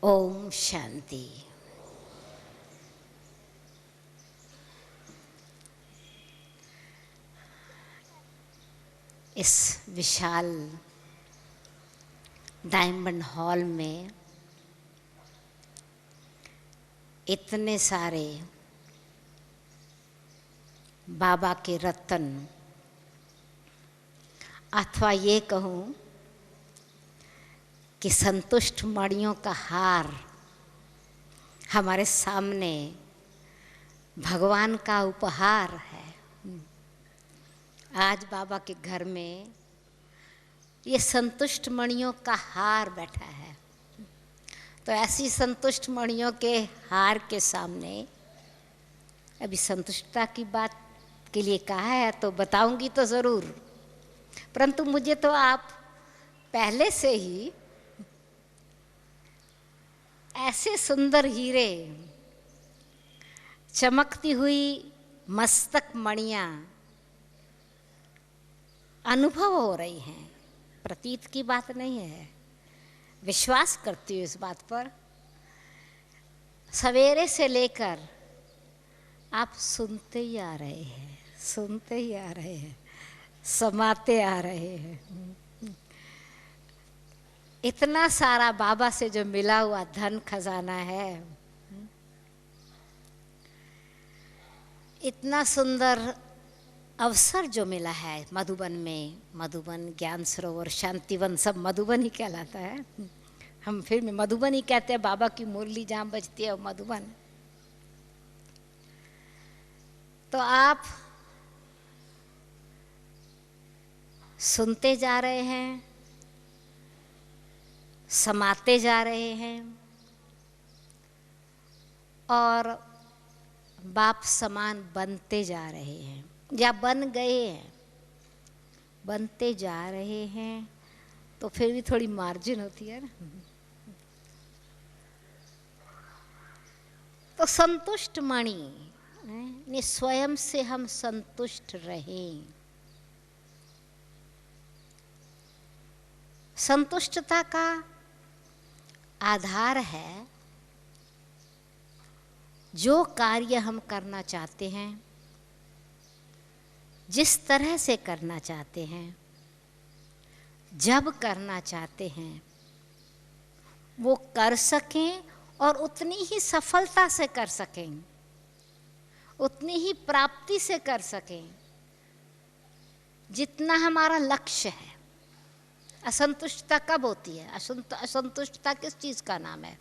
ओम शांति। इस विशाल diamond hall में इतने सारे बाबा के रत्न, अथवा ये कहूँ कि संतुष्ट मणियों का हार हमारे सामने भगवान का उपहार है। आज बाबा के घर में ये संतुष्ट मणियों का हार बैठा है। तो ऐसी संतुष्ट मणियों के हार के सामने अभी संतुष्टता की बात के लिए कहा है तो बताऊंगी तो ज़रूर, परंतु मुझे तो आप पहले से ही ऐसे सुंदर हीरे, चमकती हुई मस्तक मणियाँ अनुभव हो रही हैं। प्रतीत की बात नहीं है, विश्वास करती हूँ इस बात पर। सवेरे से लेकर आप सुनते ही आ रहे हैं, सुनते ही आ रहे हैं, समाते आ रहे हैं। इतना सारा बाबा से जो मिला हुआ धन खजाना है, इतना सुंदर अवसर जो मिला है मधुबन में, मधुबन, ज्ञान सरोवर, शांतिवन, सब मधुबन ही कहलाता है। हम फिर में मधुबन ही कहते हैं, बाबा की मुरली जहाँ बजती है वो मधुबन। तो आप सुनते जा रहे हैं, समाते जा रहे हैं और बाप समान बनते जा रहे हैं या बन गए हैं, बनते जा रहे हैं। तो फिर भी थोड़ी मार्जिन होती है ना। तो संतुष्ट मणि ने स्वयं से हम संतुष्ट रहें। संतुष्टता का आधार है जो कार्य हम करना चाहते हैं, जिस तरह से करना चाहते हैं, जब करना चाहते हैं, वो कर सकें और उतनी ही सफलता से कर सकें, उतनी ही प्राप्ति से कर सकें जितना हमारा लक्ष्य है। असंतुष्टता कब होती है? असंतुष्टता किस चीज़ का नाम है?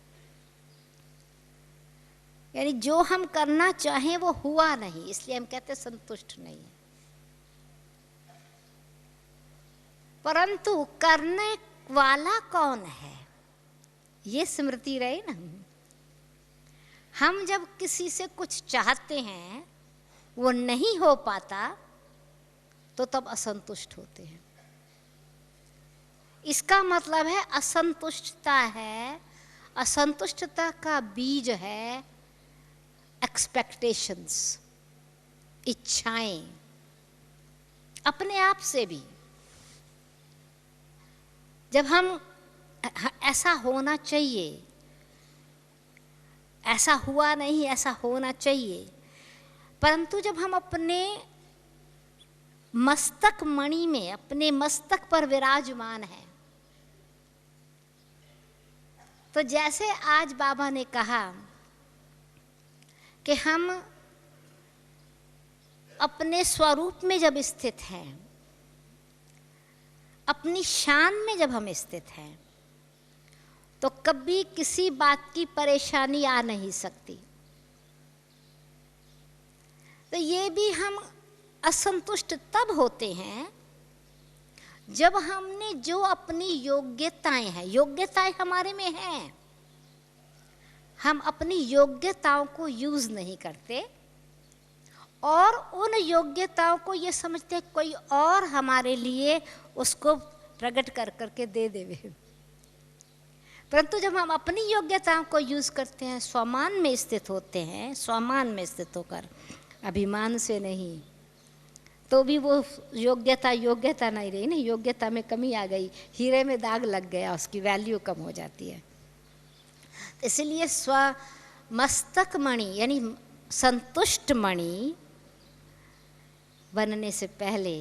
यानी जो हम करना चाहें वो हुआ नहीं, इसलिए हम कहते संतुष्ट नहीं है। परंतु करने वाला कौन है ये स्मृति रहे ना। हम जब किसी से कुछ चाहते हैं वो नहीं हो पाता तो तब असंतुष्ट होते हैं। इसका मतलब है असंतुष्टता है, असंतुष्टता का बीज है एक्सपेक्टेशंस, इच्छाएं, अपने आप से भी। जब हम ऐसा होना चाहिए, ऐसा हुआ नहीं, ऐसा होना चाहिए, परंतु जब हम अपने मस्तक मणि में, अपने मस्तक पर विराजमान हैं, तो जैसे आज बाबा ने कहा कि हम अपने स्वरूप में जब स्थित हैं, अपनी शान में जब हम स्थित हैं, तो कभी किसी बात की परेशानी आ नहीं सकती। तो ये भी हम असंतुष्ट तब होते हैं जब हमने जो अपनी योग्यताएं हैं, योग्यताएं हमारे में हैं, हम अपनी योग्यताओं को यूज नहीं करते और उन योग्यताओं को ये समझते हैं कोई और हमारे लिए उसको प्रकट कर करके दे देवे। परंतु जब हम अपनी योग्यताओं को यूज करते हैं, स्वमान में स्थित होते हैं, स्वमान में स्थित होकर, अभिमान से नहीं, तो भी वो योग्यता नहीं रही ना, योग्यता में कमी आ गई, हीरे में दाग लग गया, उसकी वैल्यू कम हो जाती है। इसलिए स्व मस्तक मणि यानी संतुष्ट मणि बनने से पहले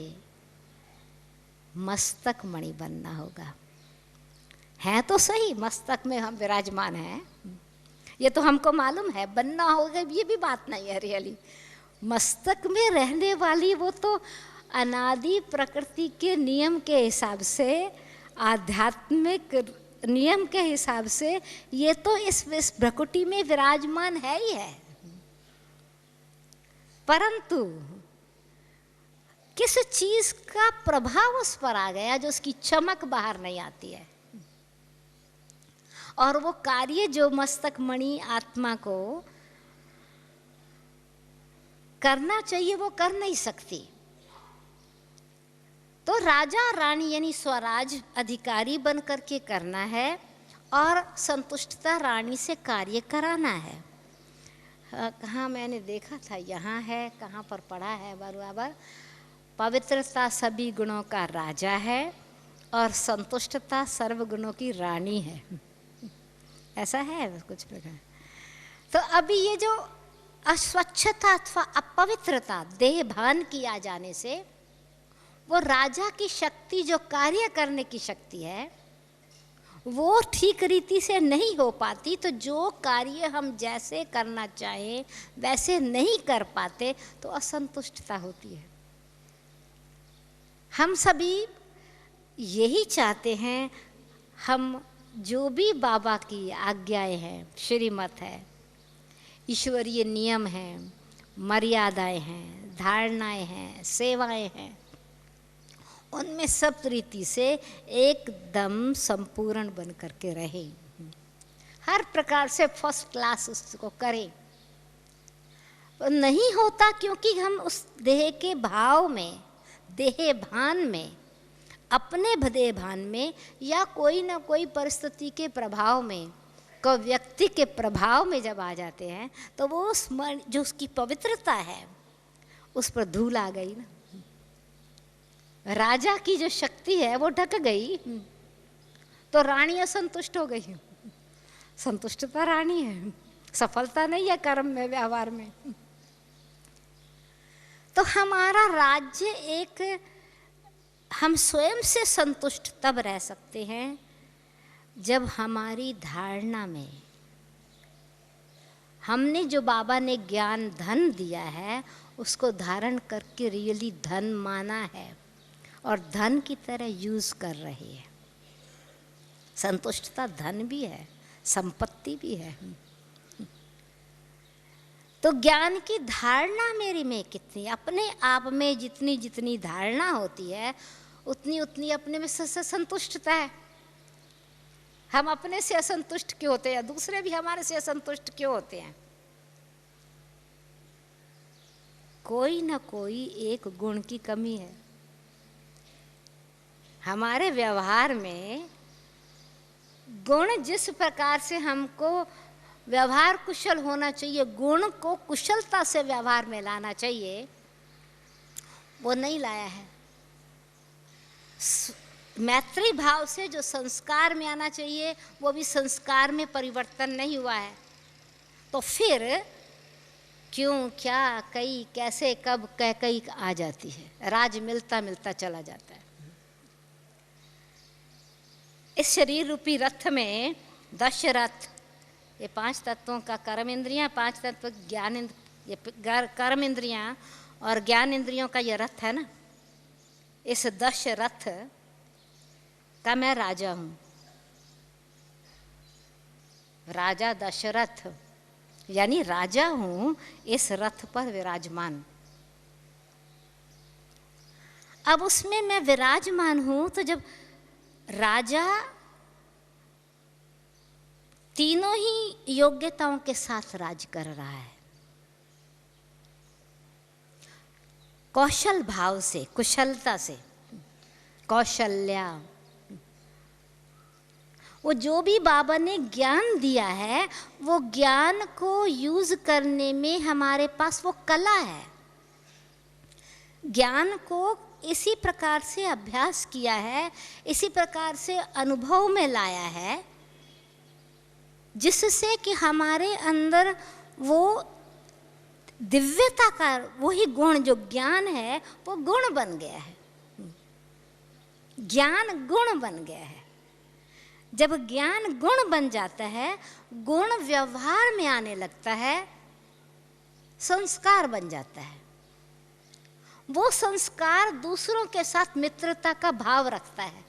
मस्तक मणि बनना होगा। है तो सही, मस्तक में हम विराजमान हैं, ये तो हमको मालूम है, बनना होगा ये भी बात नहीं है रियली। मस्तक में रहने वाली वो तो अनादि प्रकृति के नियम के हिसाब से, आध्यात्मिक नियम के हिसाब से ये तो इस भ्रकुटी में विराजमान है ही है, परंतु किस चीज का प्रभाव उस पर आ गया जो उसकी चमक बाहर नहीं आती है, और वो कार्य जो मस्तक मणि आत्मा को करना चाहिए वो कर नहीं सकती। तो राजा रानी यानी स्वराज अधिकारी बन करके करना है और संतुष्टता रानी से कार्य कराना है। कहाँ मैंने देखा था, यहाँ है, कहाँ पर पढ़ा है बराबर, पवित्रता सभी गुणों का राजा है और संतुष्टता सर्व गुणों की रानी है, ऐसा है कुछ प्रकार। तो अभी ये जो अस्वच्छता अथवा अपवित्रता देह भान की आ जाने से वो राजा की शक्ति जो कार्य करने की शक्ति है वो ठीक रीति से नहीं हो पाती, तो जो कार्य हम जैसे करना चाहें वैसे नहीं कर पाते तो असंतुष्टता होती है। हम सभी यही चाहते हैं, हम जो भी बाबा की आज्ञाएं हैं, श्रीमत है, ईश्वरीय नियम हैं, मर्यादाएं हैं, धारणाएं हैं, सेवाएं हैं, उनमें सब रीति से एकदम संपूर्ण बन करके रहे, हर प्रकार से फर्स्ट क्लास उसको करें। नहीं होता क्योंकि हम उस देह के भाव में, देह भान में, अपने देह भान में या कोई ना कोई परिस्थिति के प्रभाव में, को व्यक्ति के प्रभाव में जब आ जाते हैं तो वो उस जो उसकी पवित्रता है उस पर धूल आ गई ना, राजा की जो शक्ति है वो ढक गई, तो रानी असंतुष्ट हो गई। संतुष्टता रानी है, सफलता नहीं है कर्म में, व्यवहार में। तो हमारा राज्य एक, हम स्वयं से संतुष्ट तब रह सकते हैं जब हमारी धारणा में हमने जो बाबा ने ज्ञान धन दिया है उसको धारण करके रियली धन माना है और धन की तरह यूज कर रही है। संतुष्टता धन भी है, संपत्ति भी है। तो ज्ञान की धारणा मेरी में कितनी, अपने आप में जितनी जितनी धारणा होती है उतनी उतनी अपने में संतुष्टता है। हम अपने से असंतुष्ट क्यों होते हैं, दूसरे भी हमारे से असंतुष्ट क्यों होते हैं? कोई ना कोई एक गुण की कमी है हमारे व्यवहार में। गुण जिस प्रकार से हमको व्यवहार कुशल होना चाहिए, गुण को कुशलता से व्यवहार में लाना चाहिए, वो नहीं लाया है। मैत्री भाव से जो संस्कार में आना चाहिए वो भी संस्कार में परिवर्तन नहीं हुआ है। तो फिर क्यों, क्या, कई, कैसे, कब, कह कई आ जाती है, राज मिलता मिलता चला जाता है। इस शरीर रूपी रथ में 10 रथ, ये 5 तत्वों का कर्म इंद्रियां, 5 तत्व ज्ञान, ये कर्म इंद्रियां और ज्ञान इंद्रियों का ये रथ है ना, इस 10 रथ का मैं राजा हूं। राजा दशरथ यानी राजा हूं इस रथ पर विराजमान। अब उसमें मैं विराजमान हूं, तो जब राजा तीनों ही योग्यताओं के साथ राज कर रहा है, कौशल भाव से, कुशलता से, कौशल्या, वो जो भी बाबा ने ज्ञान दिया है वो ज्ञान को यूज करने में हमारे पास वो कला है। ज्ञान को इसी प्रकार से अभ्यास किया है, इसी प्रकार से अनुभव में लाया है, जिससे कि हमारे अंदर वो दिव्यता का वही गुण जो ज्ञान है वो गुण बन गया है, ज्ञान गुण बन गया है। जब ज्ञान गुण बन जाता है, गुण व्यवहार में आने लगता है, संस्कार बन जाता है। वो संस्कार दूसरों के साथ मित्रता का भाव रखता है,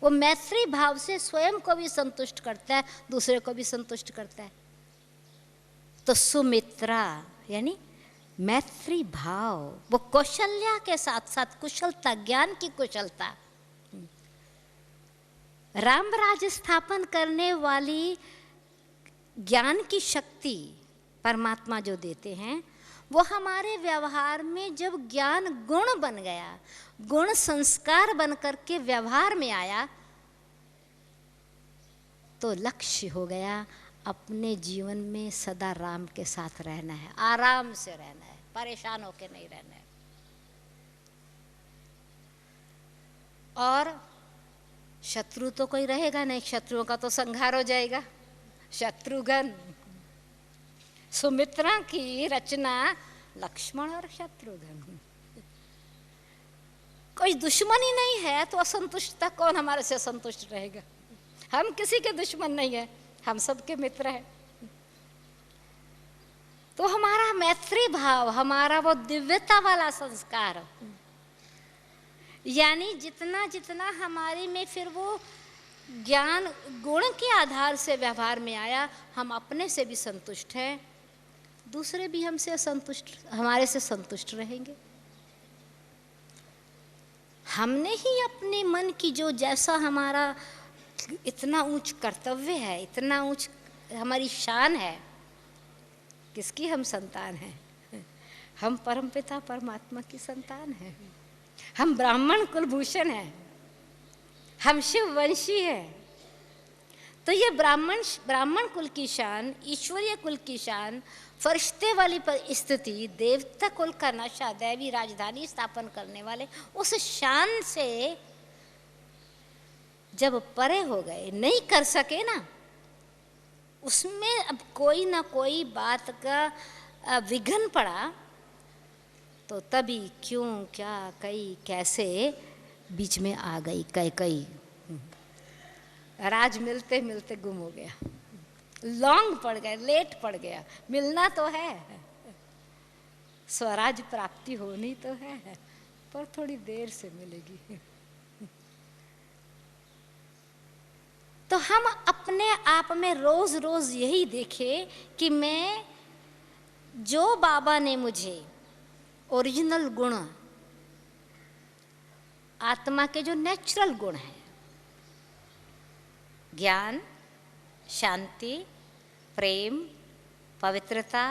वो मैत्री भाव से स्वयं को भी संतुष्ट करता है, दूसरे को भी संतुष्ट करता है। तो सुमित्रा यानी मैत्री भाव, वो कौशल्या के साथ साथ कुशलता, ज्ञान की कुशलता। राम राज्य स्थापन करने वाली ज्ञान की शक्ति परमात्मा जो देते हैं, वो हमारे व्यवहार में जब ज्ञान गुण बन गया, गुण संस्कार बन करके व्यवहार में आया, तो लक्ष्य हो गया अपने जीवन में सदा राम के साथ रहना है, आराम से रहना है, परेशान होकर नहीं रहना है। और शत्रु तो कोई रहेगा नहीं, शत्रुओं का तो संहार हो जाएगा। शत्रुघ्न, सुमित्रा की रचना लक्ष्मण और शत्रुघ्न, कोई दुश्मन ही नहीं है तो असंतुष्टता कौन हमारे से संतुष्ट रहेगा? हम किसी के दुश्मन नहीं है, हम सबके मित्र हैं। तो हमारा मैत्री भाव, हमारा वो दिव्यता वाला संस्कार, यानी जितना जितना हमारे में फिर वो ज्ञान गुण के आधार से व्यवहार में आया, हम अपने से भी संतुष्ट हैं, दूसरे भी हमसे संतुष्ट, हमारे से संतुष्ट रहेंगे। हमने ही अपने मन की जो जैसा हमारा इतना ऊंच कर्तव्य है, इतना ऊंच हमारी शान है, किसकी हम संतान हैं? हम परमपिता परमात्मा की संतान हैं, हम ब्राह्मण कुलभूषण हैं, हम शिव वंशी हैं। तो ये ब्राह्मण कुल की शान, ईश्वरीय कुल की शान, फरिश्ते वाली स्थिति, देवता कुल का नशा, दैवी राजधानी स्थापन करने वाले उस शान से जब परे हो गए, नहीं कर सके ना, उसमें अब कोई ना कोई बात का विघ्न पड़ा, तो तभी क्यों, क्या, कई, कैसे बीच में आ गई कैकई। राज मिलते मिलते गुम हो गया, लॉन्ग पड़ गया, लेट पड़ गया। मिलना तो है, स्वराज प्राप्ति होनी तो है, पर थोड़ी देर से मिलेगी। तो हम अपने आप में रोज रोज यही देखें कि मैं, जो बाबा ने मुझे ओरिजिनल गुण, आत्मा के जो नेचुरल गुण हैं, ज्ञान, शांति, प्रेम, पवित्रता,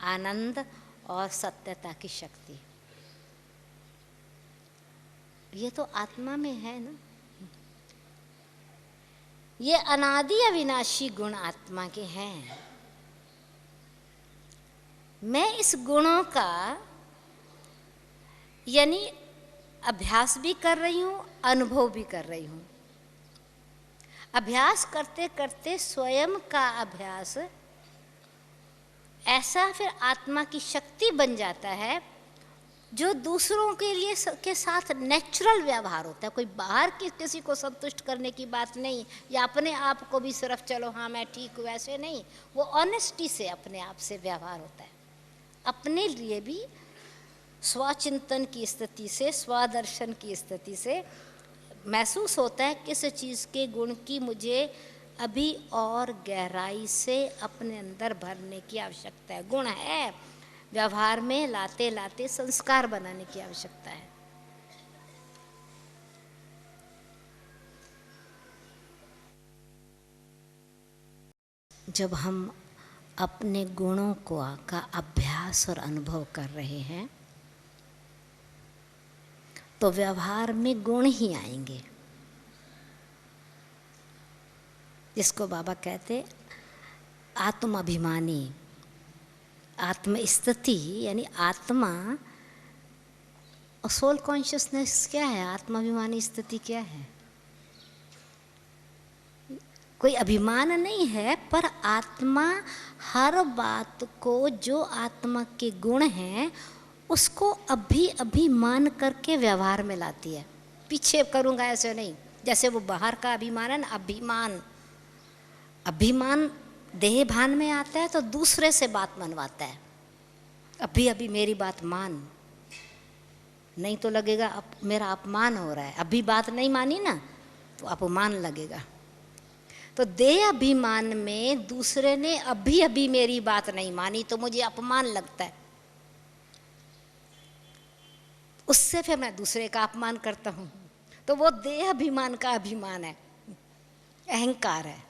आनंद और सत्यता की शक्ति, ये तो आत्मा में है ना। ये अनादि अविनाशी गुण आत्मा के हैं। मैं इस गुणों का यानी अभ्यास भी कर रही हूँ, अनुभव भी कर रही हूँ। अभ्यास करते करते स्वयं का अभ्यास ऐसा फिर आत्मा की शक्ति बन जाता है, जो दूसरों के लिए के साथ नेचुरल व्यवहार होता है। कोई बाहर की किसी को संतुष्ट करने की बात नहीं, या अपने आप को भी सिर्फ चलो हाँ मैं ठीक हूँ, ऐसे नहीं। वो ऑनेस्टी से अपने आप से व्यवहार होता है। अपने लिए भी स्वचिंतन की स्थिति से, स्वदर्शन की स्थिति से महसूस होता है किस चीज़ के गुण की मुझे अभी और गहराई से अपने अंदर भरने की आवश्यकता है। गुण है, व्यवहार में लाते लाते संस्कार बनाने की आवश्यकता है। जब हम अपने गुणों का अभ्यास और अनुभव कर रहे हैं, तो व्यवहार में गुण ही आएंगे। जिसको बाबा कहते आत्माभिमानी, आत्मस्थिति यानी आत्मा और सोल कॉन्शियसनेस क्या है, आत्माभिमानी स्थिति क्या है? कोई अभिमान नहीं है, पर आत्मा हर बात को, जो आत्मा के गुण हैं उसको अभी अभिमान करके व्यवहार में लाती है। पीछे करूँगा ऐसे नहीं। जैसे वो बाहर का अभिमान है ना, अभिमान, अभिमान देह भान में आता है तो दूसरे से बात मनवाता है। अभी अभी मेरी बात मान, नहीं तो लगेगा मेरा अपमान हो रहा है। अभी बात नहीं मानी ना तो अपमान लगेगा। तो देह अभिमान में दूसरे ने अभी अभी मेरी बात नहीं मानी तो मुझे अपमान लगता है, उससे फिर मैं दूसरे का अपमान करता हूँ। तो वो देह अभिमान का अभिमान है, अहंकार है।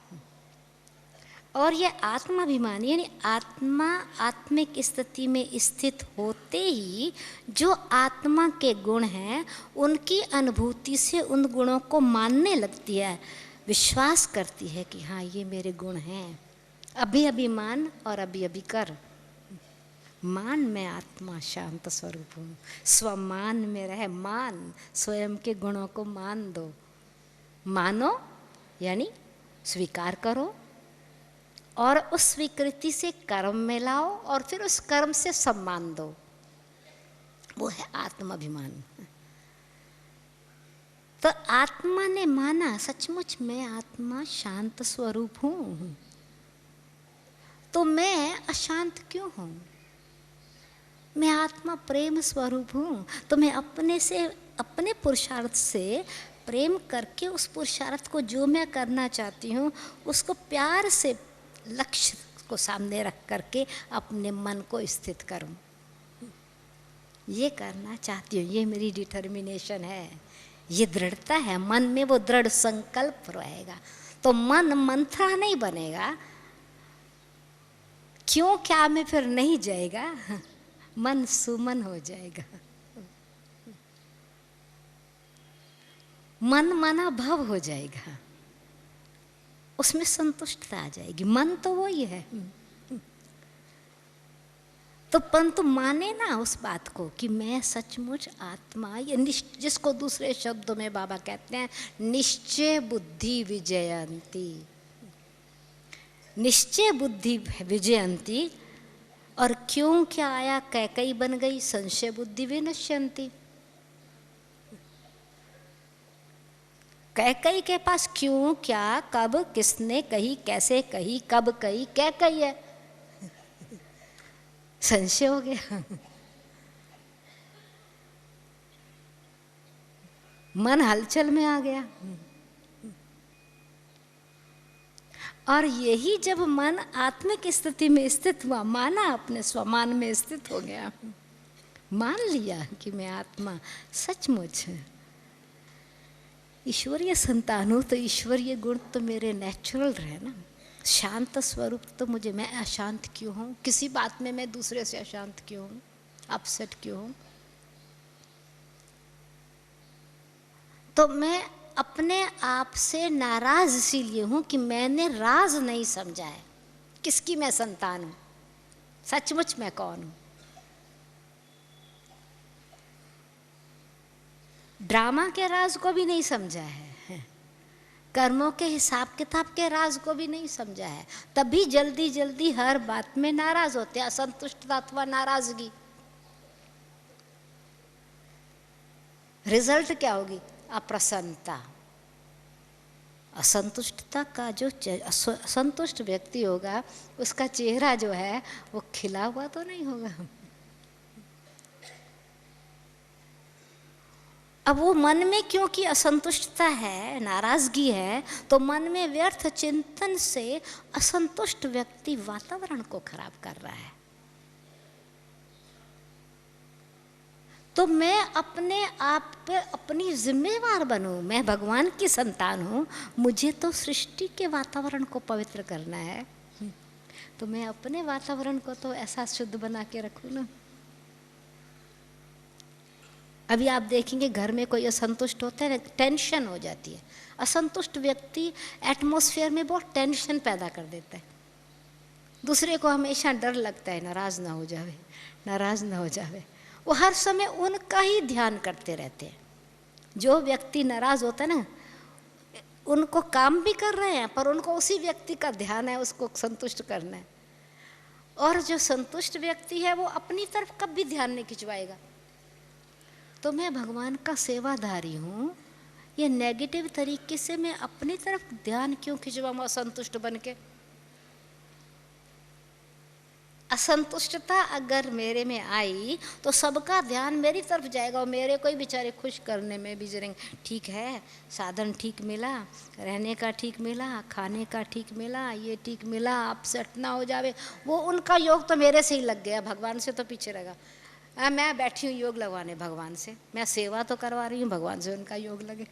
और ये आत्माभिमान यानी आत्मा आत्मिक स्थिति में स्थित होते ही जो आत्मा के गुण हैं उनकी अनुभूति से उन गुणों को मानने लगती है, विश्वास करती है कि हाँ ये मेरे गुण हैं। अभी अभी मान और अभी अभी कर। मान मैं आत्मा शांत स्वरूप हूँ, स्वमान में रहे। मान, स्वयं के गुणों को मान दो। मानो यानी स्वीकार करो और उस स्वीकृति से कर्म में लाओ और फिर उस कर्म से सम्मान दो। वो है आत्माभिमान। तो आत्मा ने माना सचमुच मैं आत्मा शांत स्वरूप हूँ, तो मैं अशांत क्यों हूँ? मैं आत्मा प्रेम स्वरूप हूँ, तो मैं अपने से, अपने पुरुषार्थ से प्रेम करके उस पुरुषार्थ को जो मैं करना चाहती हूँ उसको प्यार से लक्ष्य को सामने रख करके अपने मन को स्थित करूं। ये करना चाहती हूँ, ये मेरी डिटर्मिनेशन है, ये दृढ़ता है। मन में वो दृढ़ संकल्प रहेगा तो मन मंथरा नहीं बनेगा, क्यों क्या में फिर नहीं जाएगा, मन सुमन हो जाएगा। मन मना भव हो जाएगा, उसमें संतुष्टता आ जाएगी। मन तो वही है। तो परंतु माने ना उस बात को कि मैं सचमुच आत्मा, ये जिसको दूसरे शब्दों में बाबा कहते हैं निश्चय बुद्धि विजयंती। निश्चय बुद्धि विजयंती। और क्यों क्या आया कैकई बन गई, संशय बुद्धि विनश्यंती। कैकई के पास क्यों क्या कब किसने कही, कैसे कही, कब कही, क्या कही है, संशय हो गया। मन हलचल में आ गया। और यही जब मन आत्मिक स्थिति में स्थित हुआ, माना अपने स्वमान में स्थित हो गया, मान लिया कि मैं आत्मा सचमुच ईश्वरीय संतान हूँ, तो ईश्वरीय गुण तो मेरे नेचुरल रहे ना। शांत स्वरूप तो मुझे, मैं अशांत क्यों हूँ? किसी बात में मैं दूसरे से अशांत क्यों हूँ, अपसेट क्यों हूँ? तो मैं अपने आप से नाराज इसीलिए हूँ कि मैंने राज नहीं समझा है किसकी मैं संतान हूँ, सचमुच मैं कौन हूँ। ड्रामा के राज को भी नहीं समझा है, कर्मों के हिसाब किताब के राज को भी नहीं समझा है, तभी जल्दी जल्दी हर बात में नाराज होते हैं। असंतुष्टता अथवा नाराजगी, रिजल्ट क्या होगी? अप्रसन्नता। असंतुष्टता का जो असंतुष्ट व्यक्ति होगा उसका चेहरा जो है वो खिला हुआ तो नहीं होगा। अब वो मन में क्योंकि असंतुष्टता है, नाराजगी है, तो मन में व्यर्थ चिंतन से असंतुष्ट व्यक्ति वातावरण को खराब कर रहा है। तो मैं अपने आप पे अपनी जिम्मेवार बनूं, मैं भगवान की संतान हूँ, मुझे तो सृष्टि के वातावरण को पवित्र करना है, तो मैं अपने वातावरण को तो ऐसा शुद्ध बना के रखूँ ना। अभी आप देखेंगे घर में कोई असंतुष्ट होता है ना, टेंशन हो जाती है। असंतुष्ट व्यक्ति एटमॉस्फेयर में बहुत टेंशन पैदा कर देता है, दूसरे को हमेशा डर लगता है नाराज ना हो जावे, नाराज ना हो जावे। वो हर समय उनका ही ध्यान करते रहते हैं। जो व्यक्ति नाराज होता है ना, उनको काम भी कर रहे हैं, पर उनको उसी व्यक्ति का ध्यान है, उसको संतुष्ट करना है। और जो संतुष्ट व्यक्ति है वो अपनी तरफ कभी ध्यान नहीं खिंचवाएगा। तो मैं भगवान का सेवाधारी हूँ, ये नेगेटिव तरीके से मैं अपनी तरफ ध्यान क्यों खिंचवाऊँ असंतुष्ट बन के? असंतुष्टता अगर मेरे में आई तो सबका ध्यान मेरी तरफ जाएगा और मेरे को ही बेचारे खुश करने में बिजी रहेंगे। ठीक है, साधन ठीक मिला, रहने का ठीक मिला, खाने का ठीक मिला, ये ठीक मिला, अपसेट ना हो जावे। वो उनका योग तो मेरे से ही लग गया, भगवान से तो पीछे रहेगा। मैं बैठी हूँ योग लगवाने भगवान से, मैं सेवा तो करवा रही हूँ भगवान से, उनका योग लगे,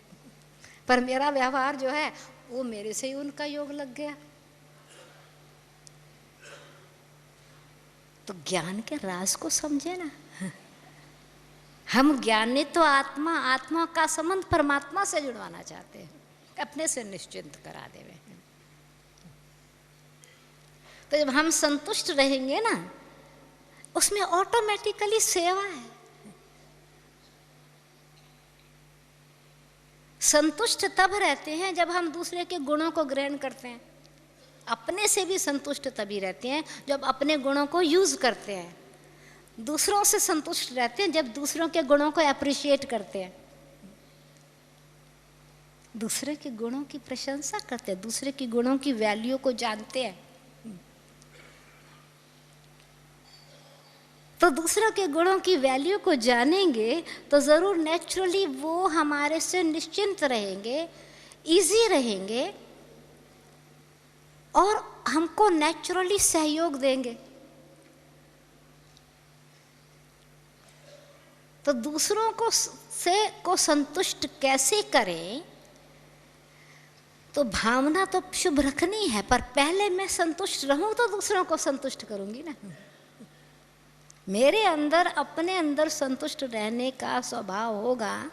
पर मेरा व्यवहार जो है वो मेरे से ही उनका योग लग गया। तो ज्ञान के राज को समझे ना। हम ज्ञानी तो आत्मा, आत्मा का संबंध परमात्मा से जुड़वाना चाहते हैं, अपने से निश्चिंत करा देवे। तो जब हम संतुष्ट रहेंगे ना, उसमें ऑटोमेटिकली सेवा है। संतुष्ट तब रहते हैं जब हम दूसरे के गुणों को ग्रहण करते हैं। अपने से भी संतुष्ट तभी रहते हैं जब अपने गुणों को यूज करते हैं। दूसरों से संतुष्ट रहते हैं जब दूसरों के गुणों को अप्रिशिएट करते हैं, दूसरे के गुणों की प्रशंसा करते हैं, दूसरे के गुणों की वैल्यू को जानते हैं। तो दूसरों के गुणों की वैल्यू को जानेंगे तो जरूर नेचुरली वो हमारे से निश्चिंत रहेंगे, इजी रहेंगे और हमको नेचुरली सहयोग देंगे। तो दूसरों को संतुष्ट कैसे करें? तो भावना तो शुभ रखनी है, पर पहले मैं संतुष्ट रहूं तो दूसरों को संतुष्ट करूंगी ना। मेरे अंदर, अपने अंदर संतुष्ट रहने का स्वभाव होगा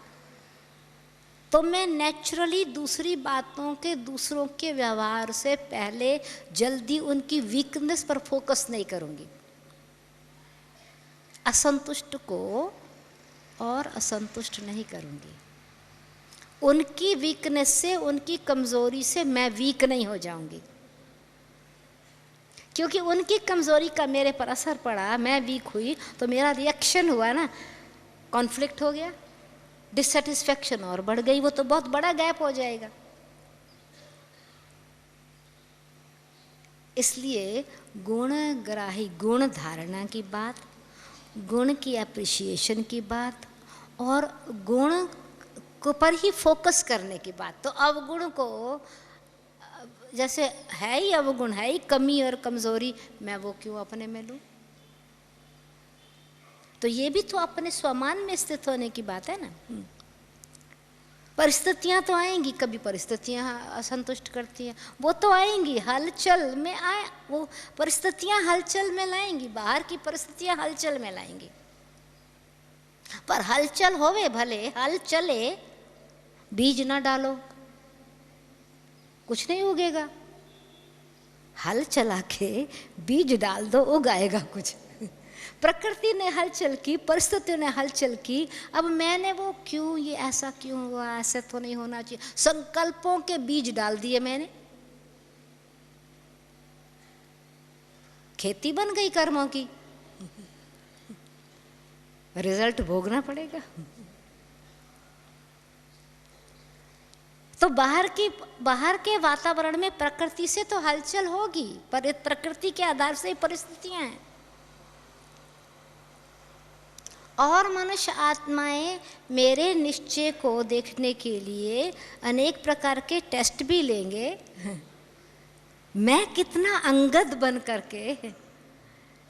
तो मैं नेचुरली दूसरी बातों के, दूसरों के व्यवहार से पहले जल्दी उनकी वीकनेस पर फोकस नहीं करूंगी। असंतुष्ट को और असंतुष्ट नहीं करूंगी। उनकी वीकनेस से, उनकी कमजोरी से मैं वीक नहीं हो जाऊंगी, क्योंकि उनकी कमजोरी का मेरे पर असर पड़ा, मैं वीक हुई तो मेरा रिएक्शन हुआ ना, कॉन्फ्लिक्ट हो गया, डिससेटिस्फैक्शन और बढ़ गई, वो तो बहुत बड़ा गैप हो जाएगा। इसलिए गुणग्राही, गुण धारणा की बात, गुण की एप्रिसिएशन की बात और गुण को पर ही फोकस करने की बात। तो अवगुण को, जैसे है ही अवगुण, है ही कमी और कमजोरी, मैं वो क्यों अपने में लूं? तो ये भी तो अपने स्वमान में स्थित होने की बात है ना। परिस्थितियां तो आएंगी, कभी परिस्थितियां असंतुष्ट करती हैं, वो तो आएंगी, हलचल में आए, वो परिस्थितियां हलचल में लाएंगी, बाहर की परिस्थितियां हलचल में लाएंगी। पर हलचल होवे भले, हल चले, बीज ना डालो, कुछ नहीं उगेगा। हल चला के बीज डाल दो, उगाएगा कुछ। प्रकृति ने हलचल की, परिस्थितियों ने हलचल की, अब मैंने वो क्यों, ये ऐसा क्यों हुआ, ऐसे तो नहीं होना चाहिए, संकल्पों के बीज डाल दिए मैंने, खेती बन गई कर्मों की, रिजल्ट भोगना पड़ेगा। तो बाहर के वातावरण में प्रकृति से तो हलचल होगी, पर प्रकृति के आधार से परिस्थितियां हैं। और मनुष्य आत्माएं मेरे निश्चय को देखने के लिए अनेक प्रकार के टेस्ट भी लेंगे। मैं कितना अंगद बन करके,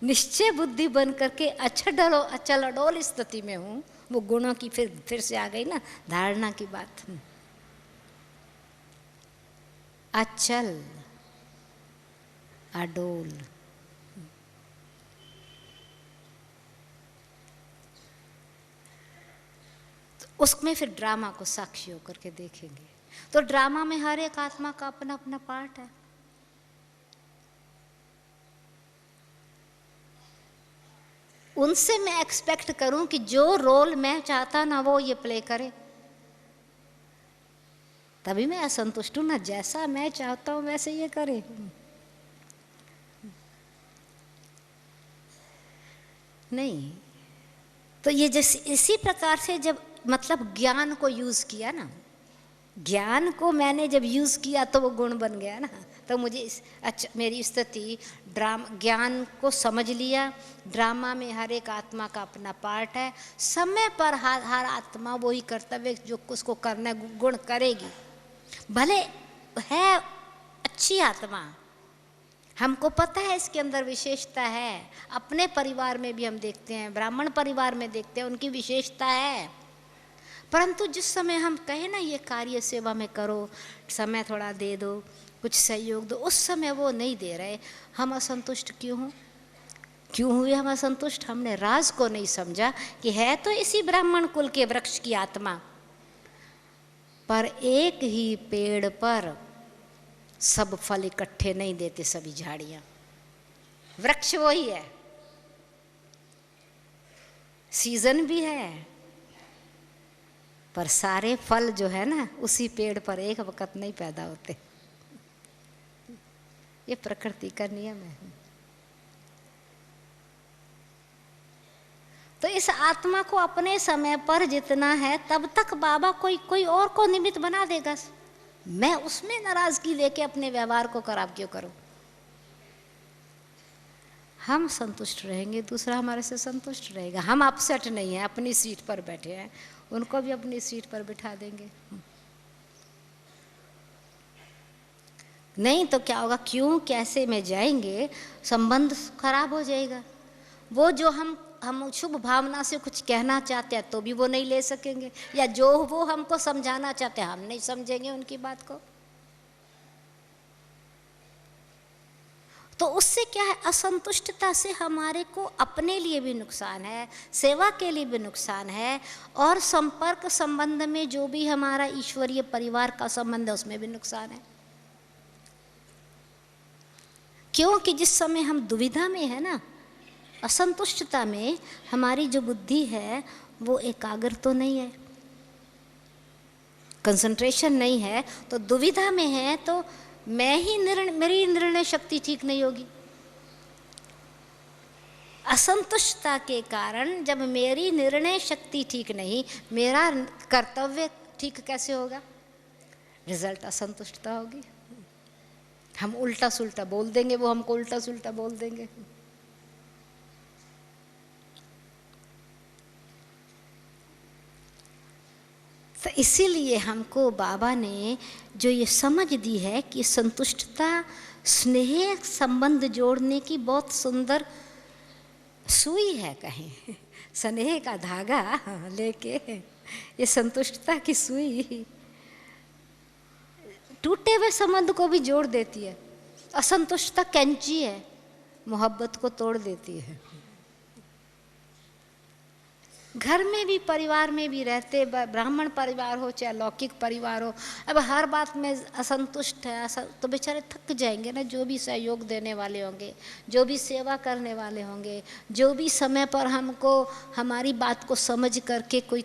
निश्चय बुद्धि बन करके अचल अडोल स्थिति में हूँ। वो गुणों की फिर से आ गई ना धारणा की बात। अचल अडोल, उसमें फिर ड्रामा को साक्षी होकर के देखेंगे। तो ड्रामा में हर एक आत्मा का अपना अपना पार्ट है। उनसे मैं एक्सपेक्ट करूं कि जो रोल मैं चाहता ना वो ये प्ले करे, तभी मैं असंतुष्ट हूँ ना, जैसा मैं चाहता हूँ वैसे ये करे। नहीं, तो ये जैसे इसी प्रकार से जब मतलब ज्ञान को यूज किया ना, ज्ञान को मैंने जब यूज किया तो वो गुण बन गया ना। तो मुझे अच्छा मेरी स्थिति ज्ञान को समझ लिया, ड्रामा में हर एक आत्मा का अपना पार्ट है, समय पर हर आत्मा वही कर्तव्य जो उसको करना गुण करेगी, भले है अच्छी आत्मा, हमको पता है इसके अंदर विशेषता है। अपने परिवार में भी हम देखते हैं, ब्राह्मण परिवार में देखते हैं, उनकी विशेषता है। परंतु जिस समय हम कहें ना ये कार्य सेवा में करो, समय थोड़ा दे दो, कुछ सहयोग दो, उस समय वो नहीं दे रहे। हम असंतुष्ट क्यों हुए हम असंतुष्ट? हमने राज को नहीं समझा कि है तो इसी ब्राह्मण कुल के वृक्ष की आत्मा, पर एक ही पेड़ पर सब फल इकट्ठे नहीं देते सभी झाड़ियां। वृक्ष वही है, सीजन भी है, पर सारे फल जो है ना उसी पेड़ पर एक वक्त नहीं पैदा होते। ये प्रकृति का नियम है। तो इस आत्मा को अपने समय पर जितना है तब तक बाबा कोई और को निमित्त बना देगा। मैं उसमें नाराजगी लेके अपने व्यवहार को खराब क्यों करूं? हम संतुष्ट रहेंगे, दूसरा हमारे से संतुष्ट रहेगा। हम अपसेट नहीं है, अपनी सीट पर बैठे हैं, उनको भी अपनी सीट पर बिठा देंगे। नहीं तो क्या होगा, क्यों कैसे में जाएंगे, संबंध खराब हो जाएगा। वो जो हम शुभ भावना से कुछ कहना चाहते हैं तो भी वो नहीं ले सकेंगे, या जो वो हमको समझाना चाहते हैं हम नहीं समझेंगे उनकी बात को। तो उससे क्या है, असंतुष्टता से हमारे को अपने लिए भी नुकसान है, सेवा के लिए भी नुकसान है, और संपर्क संबंध में जो भी हमारा ईश्वरीय परिवार का संबंध है उसमें भी नुकसान है। क्योंकि जिस समय हम दुविधा में है ना, असंतुष्टता में हमारी जो बुद्धि है वो एकाग्र तो नहीं है, कंसंट्रेशन नहीं है, तो दुविधा में है, तो मेरी निर्णय शक्ति ठीक नहीं होगी। असंतुष्टता के कारण जब मेरी निर्णय शक्ति ठीक नहीं, मेरा कर्तव्य ठीक कैसे होगा? रिजल्ट असंतुष्टता होगी। हम उल्टा सुल्टा बोल देंगे, वो हमको उल्टा सुल्टा बोल देंगे। तो इसीलिए हमको बाबा ने जो ये समझ दी है कि संतुष्टता स्नेह संबंध जोड़ने की बहुत सुंदर सुई है, कहें स्नेह का धागा लेके ये संतुष्टता की सुई टूटे हुए संबंध को भी जोड़ देती है। असंतुष्टता कैंची है, मोहब्बत को तोड़ देती है। घर में भी परिवार में भी रहते, ब्राह्मण परिवार हो चाहे लौकिक परिवार हो, अब हर बात में असंतुष्ट है तो बेचारे थक जाएंगे ना। जो भी सहयोग देने वाले होंगे, जो भी सेवा करने वाले होंगे, जो भी समय पर हमको हमारी बात को समझ करके कोई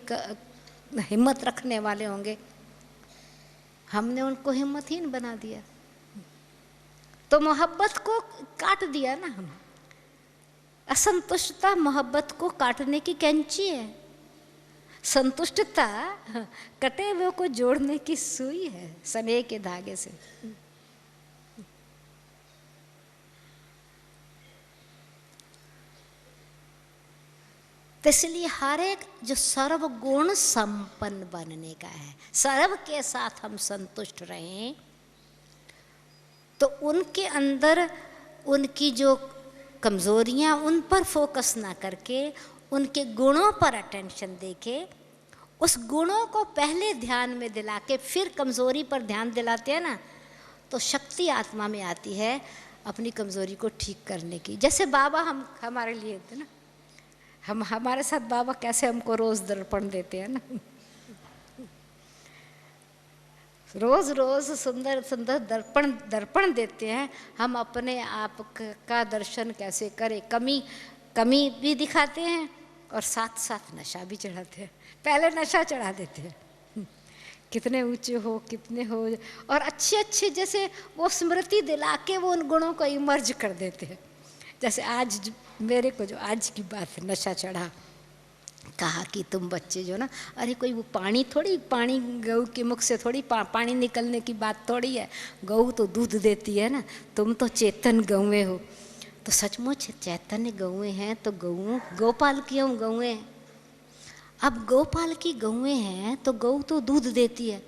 हिम्मत रखने वाले होंगे, हमने उनको हिम्मतहीन बना दिया, तो मोहब्बत को काट दिया ना हम। असंतुष्टता मोहब्बत को काटने की कैंची है, संतुष्टता कटे हुए को जोड़ने की सुई है, स्नेह के धागे से। तो इसलिए हर एक जो सर्वगुण संपन्न बनने का है, सर्व के साथ हम संतुष्ट रहें, तो उनके अंदर उनकी जो कमजोरियां, उन पर फोकस ना करके उनके गुणों पर अटेंशन देके, उस गुणों को पहले ध्यान में दिला के फिर कमजोरी पर ध्यान दिलाते हैं ना, तो शक्ति आत्मा में आती है अपनी कमजोरी को ठीक करने की। जैसे बाबा हमारे लिए थे ना, हमारे साथ बाबा कैसे हमको रोज दर्पण देते हैं ना, रोज रोज सुंदर सुंदर दर्पण देते हैं। हम अपने आप का दर्शन कैसे करें, कमी भी दिखाते हैं और साथ साथ नशा भी चढ़ाते हैं। पहले नशा चढ़ा देते हैं कितने ऊंचे हो, कितने हो, और अच्छे अच्छे जैसे वो स्मृति दिला के वो उन गुणों को इमर्ज कर देते हैं। जैसे आज मेरे को जो आज की बात है, नशा चढ़ा, कहा कि तुम बच्चे जो ना, अरे कोई वो पानी गऊ के मुख से थोड़ी पानी निकलने की बात थोड़ी है, गऊ तो दूध देती है ना, तुम तो चेतन गौएं हो। तो सचमुच चैतन्य गौएं हैं, तो गोपाल की हम गौएं हैं। अब गोपाल की गौएं हैं तो गऊ तो दूध देती है,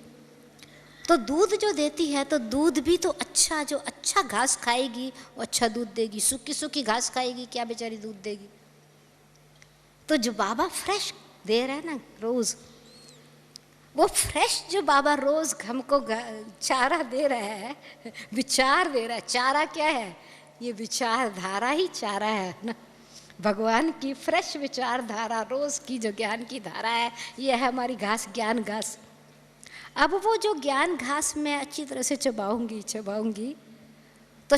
तो दूध जो देती है तो दूध भी तो अच्छा, जो अच्छा घास खाएगी वो अच्छा दूध देगी, सूखी सूखी घास खाएगी क्या बेचारी दूध देगी। तो जो बाबा फ्रेश दे रहा है ना रोज, वो फ्रेश जो बाबा रोज हमको चारा दे रहा है, विचार दे रहा है। चारा क्या है? ये विचारधारा ही चारा है ना। भगवान की फ्रेश विचारधारा, रोज की जो ज्ञान की धारा है, ये है हमारी घास, ज्ञान घास। अब वो जो ज्ञान घास मैं अच्छी तरह से चबाऊंगी तो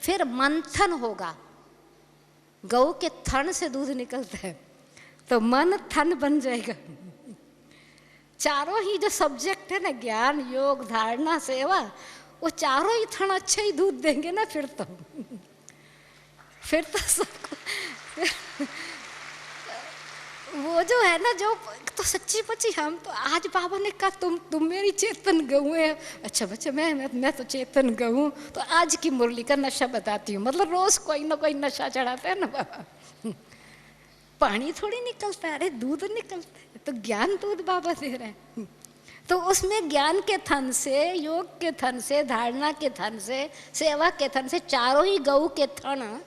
फिर मंथन होगा। गऊ के थन से दूध निकलता है तो मन थन बन जाएगा। चारों ही जो सब्जेक्ट है ना, ज्ञान, योग, धारणा, सेवा, वो चारों ही थन अच्छे ही दूध देंगे ना। फिर तो सबको वो जो है ना, जो तो सच्ची पची हम तो आज बाबा ने कहा तुम मेरी चेतन गऊ है। अच्छा बच्चा, मैं तो चेतन गऊ। तो आज की मुरली का नशा बताती हूँ, मतलब रोज कोई ना कोई नशा चढ़ाते हैं ना बाबा। पानी थोड़ी निकलता है, अरे दूध निकलता है, तो ज्ञान दूध बाबा दे रहे हैं। तो उसमें ज्ञान के थन से, योग के थन से, धारणा के थन से, सेवा के थन से, चारों ही गऊ के थन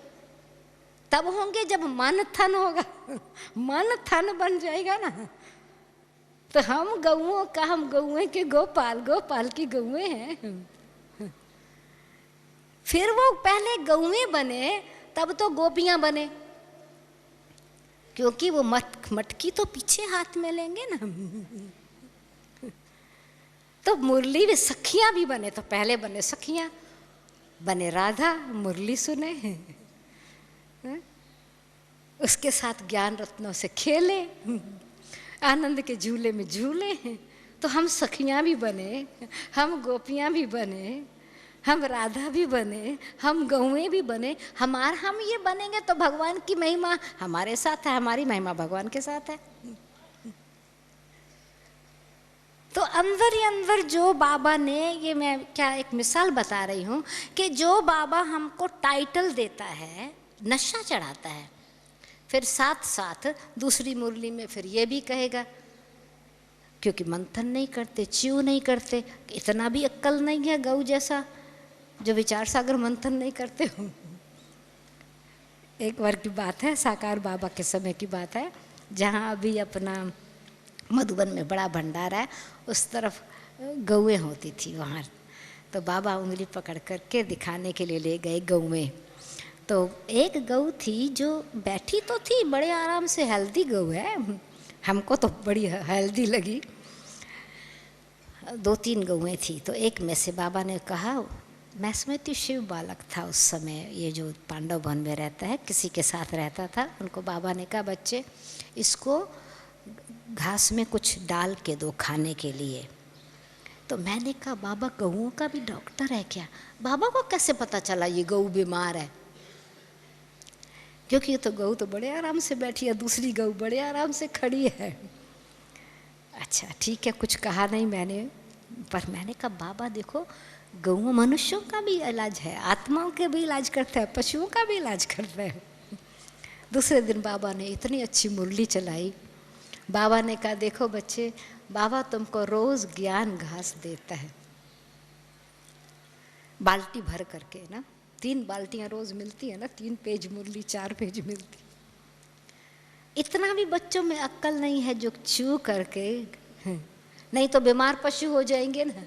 तब होंगे जब मन थन होगा। मन थन बन जाएगा ना, तो हम गऊओं का, हम गऊए के गोपाल की गऊए हैं। फिर वो पहले गऊए बने तब तो गोपियां बने, क्योंकि वो मटकी तो पीछे हाथ में लेंगे ना। तो मुरली में सखियां भी बने, तो पहले बने सखियां, बने राधा, मुरली सुने, उसके साथ ज्ञान रत्नों से खेले, आनंद के झूले में झूले। तो हम सखियां भी बने, हम गोपियां भी बने, हम राधा भी बने, हम गौएं भी बने। हम ये बनेंगे तो भगवान की महिमा हमारे साथ है, हमारी महिमा भगवान के साथ है। तो अंदर ही अंदर जो बाबा ने, ये मैं क्या एक मिसाल बता रही हूँ, कि जो बाबा हमको टाइटल देता है, नशा चढ़ाता है, फिर साथ साथ दूसरी मुरली में फिर ये भी कहेगा, क्योंकि मंथन नहीं करते, च्यू नहीं करते, इतना भी अक्ल नहीं है गऊ जैसा जो विचार सागर मंथन नहीं करते हो। एक बार की बात है, साकार बाबा के समय की बात है, जहाँ अभी अपना मधुबन में बड़ा भंडारा है, उस तरफ गौएं होती थी वहाँ। तो बाबा उंगली पकड़ करके दिखाने के लिए ले गए गौएं। तो एक गऊ थी जो बैठी तो थी बड़े आराम से, हेल्दी गऊ है, हमको तो बड़ी हेल्दी लगी। 2-3 गऊएं थी, तो एक में से बाबा ने कहा, मैं समझती शिव बालक था उस समय, ये जो पांडव वन में रहता है, किसी के साथ रहता था। उनको बाबा ने कहा, बच्चे इसको घास में कुछ डाल के दो खाने के लिए। तो मैंने कहा, बाबा गऊओं का भी डॉक्टर है क्या? बाबा को कैसे पता चला ये गऊ बीमार है? क्योंकि ये तो गऊ तो बड़े आराम से बैठी है, दूसरी गऊ बड़े आराम से खड़ी है। अच्छा ठीक है, कुछ कहा नहीं मैंने, पर मैंने कहा, बाबा देखो गऊ मनुष्यों का भी इलाज है, आत्माओं के भी इलाज करता है, पशुओं का भी इलाज करता है। दूसरे दिन बाबा ने इतनी अच्छी मुरली चलाई। बाबा ने कहा, देखो बच्चे, बाबा तुमको रोज ज्ञान घास देता है, बाल्टी भर करके ना, 3 बाल्टियां रोज मिलती है ना, 3 पेज मुरली, 4 पेज मिलती। इतना भी बच्चों में अक्ल नहीं है जो च्यू करके, नहीं तो बीमार पशु हो जाएंगे ना।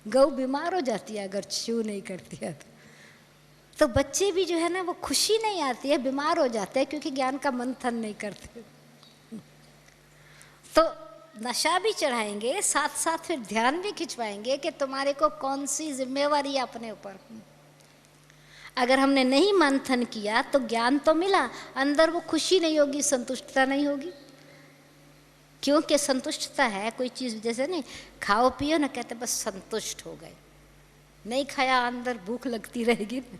गऊ बीमार हो जाती है अगर च्यू नहीं करती है तो बच्चे भी जो है ना, वो खुशी नहीं आती है, बीमार हो जाते हैं, क्योंकि ज्ञान का मंथन नहीं करते। तो नशा भी चढ़ाएंगे, साथ साथ फिर ध्यान भी खिंचवाएंगे कि तुम्हारे को कौन सी जिम्मेवारी है अपने ऊपर। अगर हमने नहीं मंथन किया तो ज्ञान तो मिला, अंदर वो खुशी नहीं होगी, संतुष्टता नहीं होगी। क्योंकि संतुष्टता है कोई चीज़, जैसे नहीं खाओ पियो ना, कहते बस संतुष्ट हो गए, नहीं खाया अंदर भूख लगती रहेगी ना।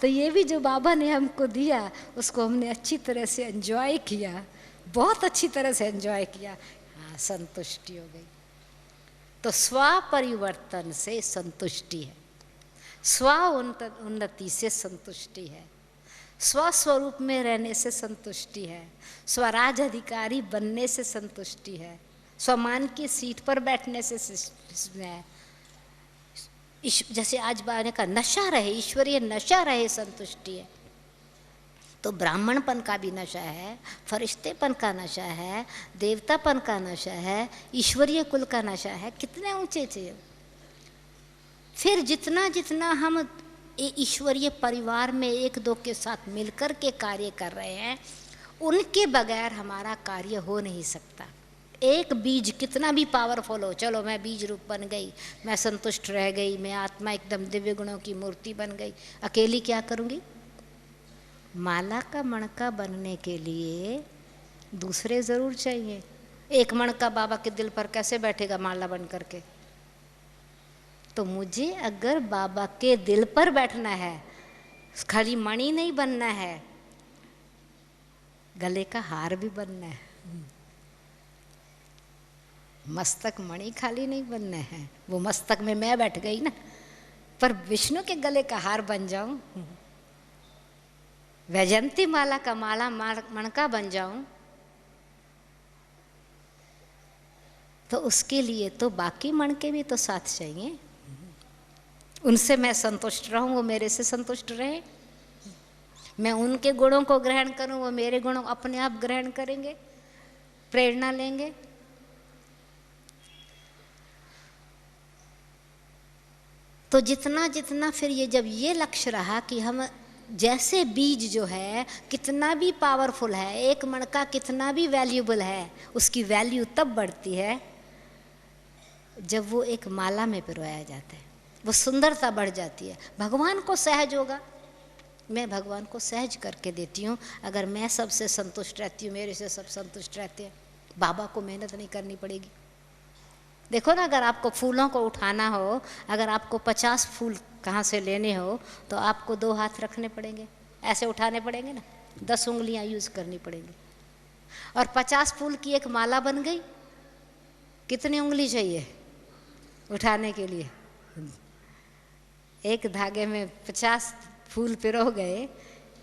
तो ये भी जो बाबा ने हमको दिया उसको हमने अच्छी तरह से एंजॉय किया, बहुत अच्छी तरह से एंजॉय किया, हाँ संतुष्टि हो गई। तो स्व परिवर्तन से संतुष्टि है, स्व उन्नति से संतुष्टि है, स्वस्वरूप में रहने से संतुष्टि है, स्वराज अधिकारी बनने से संतुष्टि है, स्वमान की सीट पर बैठने से है। जैसे आज बाबा का नशा रहे, ईश्वरीय नशा रहे, संतुष्टि है। तो ब्राह्मणपन का भी नशा है, फरिश्तेपन का नशा है, देवतापन का नशा है, ईश्वरीय कुल का नशा है, कितने ऊंचे थे। फिर जितना जितना हम ईश्वरीय परिवार में एक दो के साथ मिलकर के कार्य कर रहे हैं, उनके बगैर हमारा कार्य हो नहीं सकता। एक बीज कितना भी पावरफुल हो, चलो मैं बीज रूप बन गई, मैं संतुष्ट रह गई, मैं आत्मा एकदम दिव्य गुणों की मूर्ति बन गई, अकेली क्या करूँगी? माला का मणका बनने के लिए दूसरे ज़रूर चाहिए। एक मणका बाबा के दिल पर कैसे बैठेगा माला बन करके? तो मुझे अगर बाबा के दिल पर बैठना है, खाली मणि नहीं बनना है, गले का हार भी बनना है, मस्तक मणि खाली नहीं बनना है। वो मस्तक में मैं बैठ गई ना, पर विष्णु के गले का हार बन जाऊं, वैजयंती माला का माला मणका बन जाऊं, तो उसके लिए तो बाकी मणके भी तो साथ चाहिए। उनसे मैं संतुष्ट रहूं, वो मेरे से संतुष्ट रहे, मैं उनके गुणों को ग्रहण करूं, वो मेरे गुणों अपने आप ग्रहण करेंगे, प्रेरणा लेंगे। तो जितना जितना फिर ये जब ये लक्ष्य रहा कि हम जैसे बीज जो है कितना भी पावरफुल है, एक मणका कितना भी वैल्यूबल है, उसकी वैल्यू तब बढ़ती है जब वो एक माला में पिरोया जाता है, वो सुंदरता बढ़ जाती है। भगवान को सहज होगा, मैं भगवान को सहज करके देती हूँ अगर मैं सबसे संतुष्ट रहती हूँ, मेरे से सब संतुष्ट रहते हैं, बाबा को मेहनत नहीं करनी पड़ेगी। देखो ना, अगर आपको फूलों को उठाना हो, अगर आपको 50 फूल कहाँ से लेने हो तो आपको 2 हाथ रखने पड़ेंगे, ऐसे उठाने पड़ेंगे ना, 10 उंगलियाँ यूज़ करनी पड़ेंगी। और 50 फूल की एक माला बन गई, कितनी उंगली चाहिए उठाने के लिए? एक धागे में 50 फूल पिरो गए,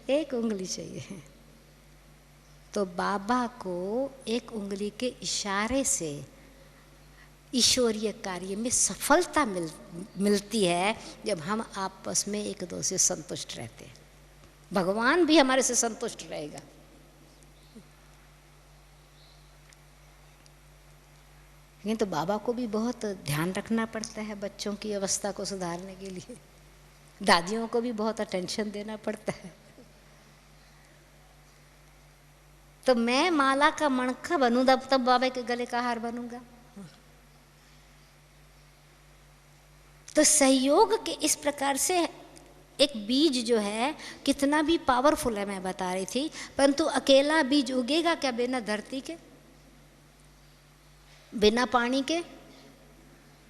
1 उंगली चाहिए। तो बाबा को एक उंगली के इशारे से ईश्वरीय कार्य में सफलता मिलती है जब हम आपस में एक दो से संतुष्ट रहते हैं। भगवान भी हमारे से संतुष्ट रहेगा। लेकिन तो बाबा को भी बहुत ध्यान रखना पड़ता है बच्चों की अवस्था को सुधारने के लिए, दादियों को भी बहुत अटेंशन देना पड़ता है। तो मैं माला का मणका बनूं तब बाबा के गले का हार बनूंगा। तो सहयोग के इस प्रकार से एक बीज जो है कितना भी पावरफुल है, मैं बता रही थी, परंतु अकेला बीज उगेगा क्या बिना धरती के, बिना पानी के?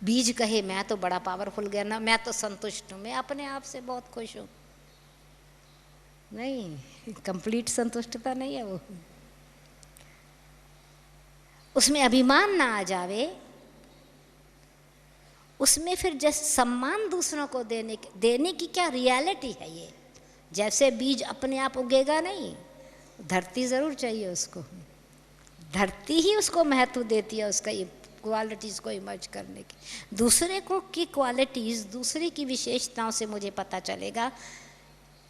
बीज कहे मैं तो बड़ा पावरफुल गया ना, मैं तो संतुष्ट हूँ, मैं अपने आप से बहुत खुश हूँ, नहीं, कंप्लीट संतुष्टता नहीं है वो। उसमें अभिमान ना आ जावे, उसमें फिर जैसे सम्मान दूसरों को देने की क्या रियलिटी है ये। जैसे बीज अपने आप उगेगा नहीं, धरती ज़रूर चाहिए उसको, धरती ही उसको महत्व देती है, उसका ये क्वालिटीज़ को इमर्ज करने की। दूसरे को की क्वालिटीज़, दूसरे की विशेषताओं से मुझे पता चलेगा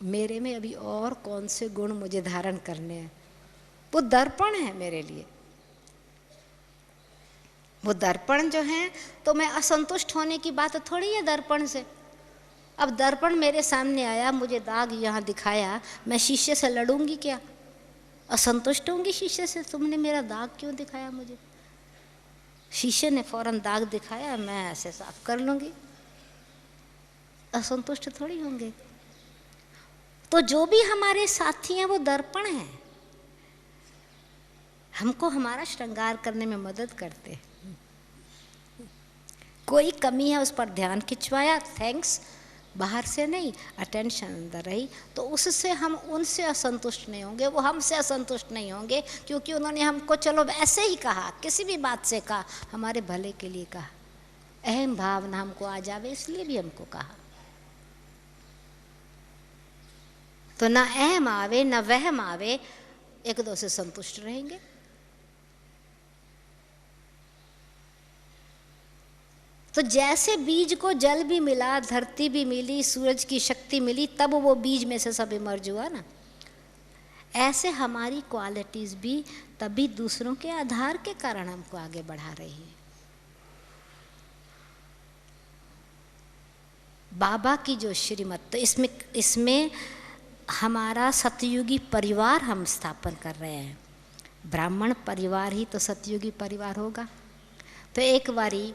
मेरे में अभी और कौन से गुण मुझे धारण करने हैं। वो दर्पण है मेरे लिए, वो दर्पण जो है, तो मैं असंतुष्ट होने की बात थोड़ी है दर्पण से। अब दर्पण मेरे सामने आया, मुझे दाग यहाँ दिखाया, मैं शीशे से लड़ूंगी क्या? असंतुष्ट होंगी शीशे से, तुमने मेरा दाग क्यों दिखाया मुझे? शीशे ने फौरन दाग दिखाया, मैं ऐसे साफ कर लूँगी, असंतुष्ट थोड़ी होंगे। तो जो भी हमारे साथी हैं वो दर्पण हैं, हमको हमारा श्रृंगार करने में मदद करते हैं। कोई कमी है उस पर ध्यान खिंचवाया, थैंक्स, बाहर से नहीं, अटेंशन अंदर रही, तो उससे हम उनसे असंतुष्ट नहीं होंगे, वो हमसे असंतुष्ट नहीं होंगे, क्योंकि उन्होंने हमको चलो ऐसे ही कहा, किसी भी बात से कहा, हमारे भले के लिए कहा, अहम भावना हमको आ जावे इसलिए भी हमको कहा। तो ना अहम आवे ना वहम आवे, एक दो से संतुष्ट रहेंगे। तो जैसे बीज को जल भी मिला, धरती भी मिली, सूरज की शक्ति मिली, तब वो बीज में से सब इमर्ज हुआ ना, ऐसे हमारी क्वालिटीज भी तभी दूसरों के आधार के कारण हमको आगे बढ़ा रही है। बाबा की जो श्रीमत, तो इसमें हमारा सतयुगी परिवार हम स्थापन कर रहे हैं। ब्राह्मण परिवार ही तो सतयुगी परिवार होगा। तो एक बारी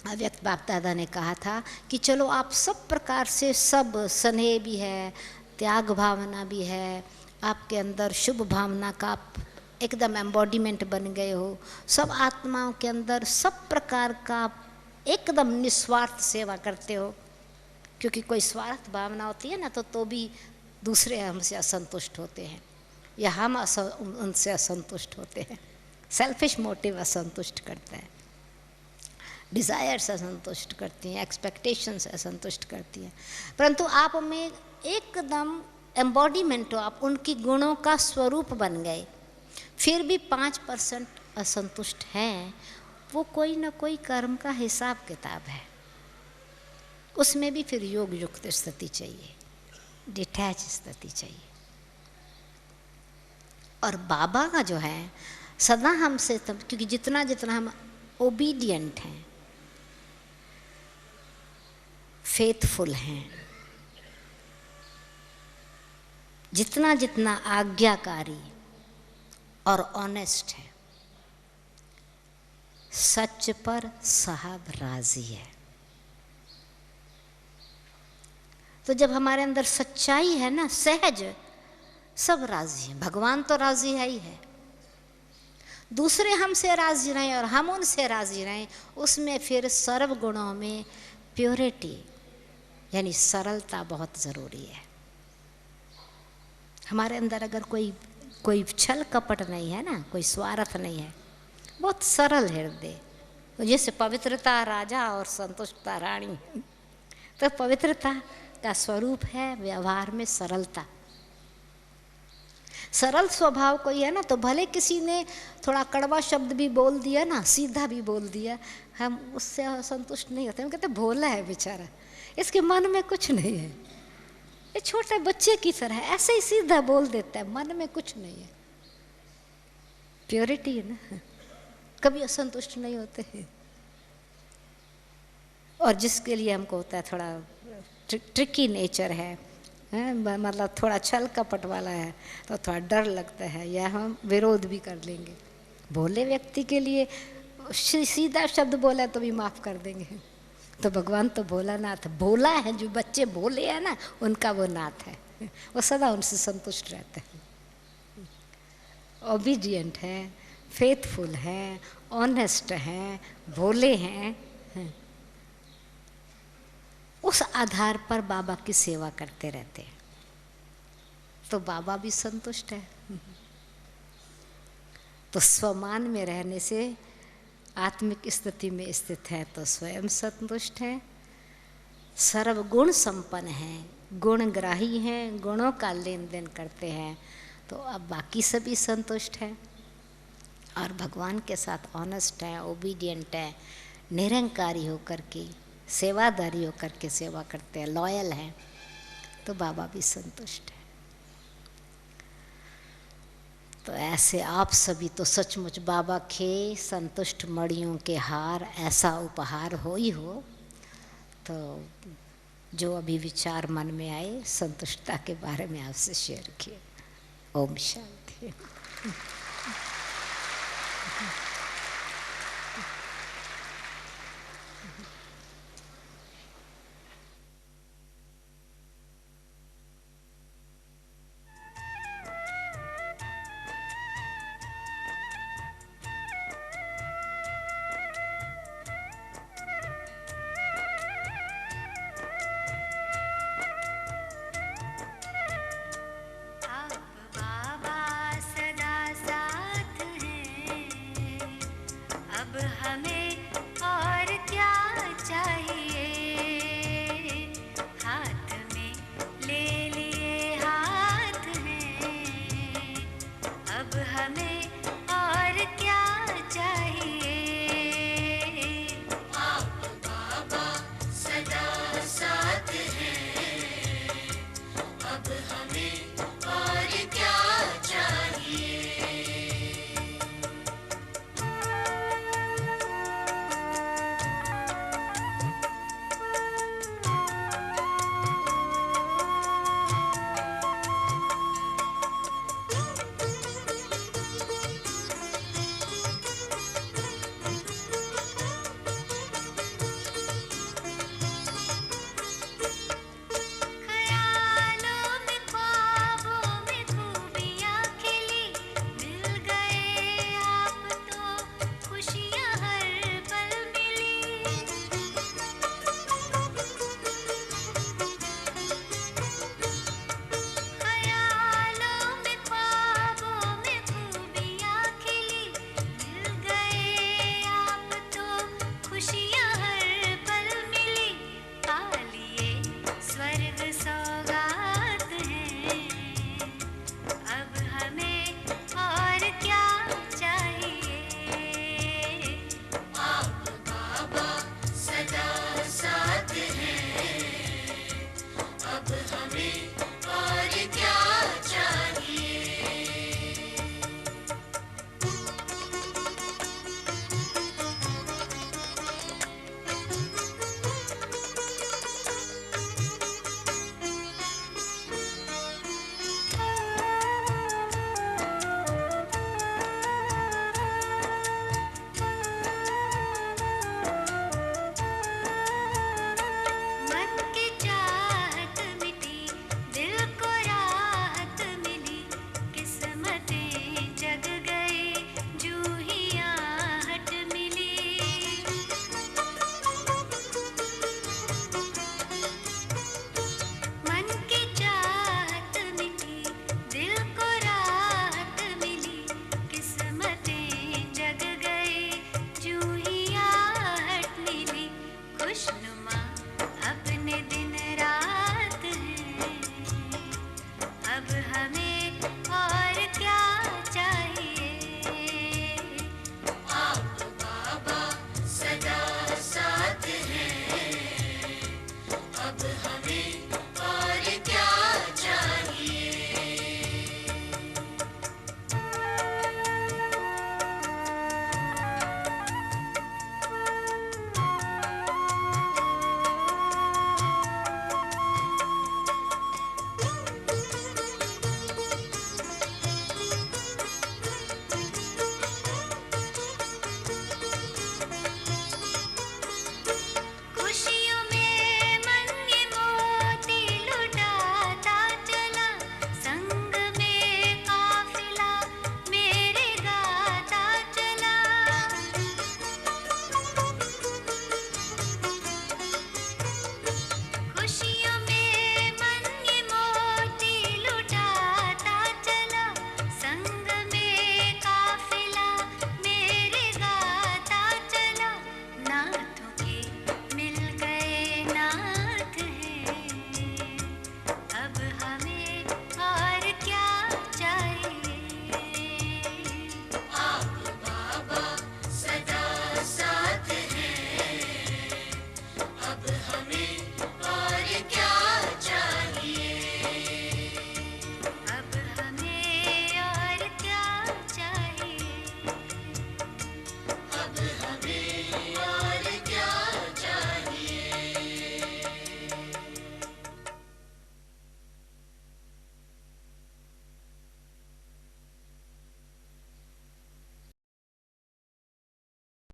अव्यक्त बाप दादा ने कहा था कि चलो आप सब प्रकार से, सब स्नेह भी है, त्याग भावना भी है, आपके अंदर शुभ भावना का आप एकदम एम्बॉडीमेंट बन गए हो, सब आत्माओं के अंदर सब प्रकार का एकदम निस्वार्थ सेवा करते हो, क्योंकि कोई स्वार्थ भावना होती है ना तो भी दूसरे हमसे असंतुष्ट होते हैं या हम उनसे असंतुष्ट होते हैं। सेल्फिश मोटिव असंतुष्ट करता है, डिज़ायर्स असंतुष्ट करती हैं, एक्सपेक्टेशंस असंतुष्ट करती हैं, परंतु आप में एकदम एम्बॉडीमेंट हो, आप उनकी गुणों का स्वरूप बन गए, फिर भी 5% असंतुष्ट हैं, वो कोई ना कोई कर्म का हिसाब किताब है। उसमें भी फिर योग युक्त स्थिति चाहिए, डिटैच स्थिति चाहिए। और बाबा का जो है सदा हमसे, क्योंकि जितना जितना हम ओबीडियंट हैं, फेथफुल हैं, जितना जितना आज्ञाकारी और ऑनेस्ट है, सच पर साहब राजी है। तो जब हमारे अंदर सच्चाई है ना, सहज, सब राजी हैं। भगवान तो राजी है ही है, दूसरे हमसे राजी रहें और हम उनसे राजी रहें, उसमें फिर सर्व गुणों में प्योरिटी यानी सरलता बहुत ज़रूरी है। हमारे अंदर अगर कोई छल कपट नहीं है ना, कोई स्वार्थ नहीं है, बहुत सरल हृदय, जैसे पवित्रता राजा और संतुष्टता रानी, तो पवित्रता का स्वरूप है व्यवहार में सरलता। सरल स्वभाव कोई है ना, तो भले किसी ने थोड़ा कड़वा शब्द भी बोल दिया ना, सीधा भी बोल दिया, हम उससे असंतुष्ट नहीं होते। हम कहते भोला है बेचारा, इसके मन में कुछ नहीं है, ये छोटे बच्चे की तरह है, ऐसे ही सीधा बोल देता है, मन में कुछ नहीं है। प्योरिटी है ना, कभी असंतुष्ट नहीं होते हैं। और जिसके लिए हमको होता है थोड़ा ट्रिकी नेचर है, मतलब थोड़ा छल कपट वाला है, तो थोड़ा डर लगता है या हम विरोध भी कर लेंगे। भोले व्यक्ति के लिए सीधा शब्द बोला तो भी माफ़ कर देंगे। तो भगवान तो भोलानाथ, भोला है, जो बच्चे भोले हैं ना उनका वो नाथ है, वो सदा उनसे संतुष्ट रहते हैं, ओबीडियंट हैं, फेथफुल हैं, ऑनेस्ट हैं, भोले हैं। उस आधार पर बाबा की सेवा करते रहते हैं, तो बाबा भी संतुष्ट है। तो स्वमान में रहने से आत्मिक स्थिति में स्थित है तो स्वयं संतुष्ट है, सर्वगुण संपन्न हैं, गुणग्राही हैं, गुणों का लेन देन करते हैं, तो अब बाकी सभी संतुष्ट हैं और भगवान के साथ ऑनेस्ट है, ओबीडियंट है, निरंकारी होकर के, सेवादारी होकर के सेवा करते हैं, लॉयल हैं, तो बाबा भी संतुष्ट है। तो ऐसे आप सभी तो सचमुच बाबा के संतुष्ट मणियों के हार, ऐसा उपहार हो ही हो। तो जो अभी विचार मन में आए संतुष्टता के बारे में आपसे शेयर किए। ओम शांति।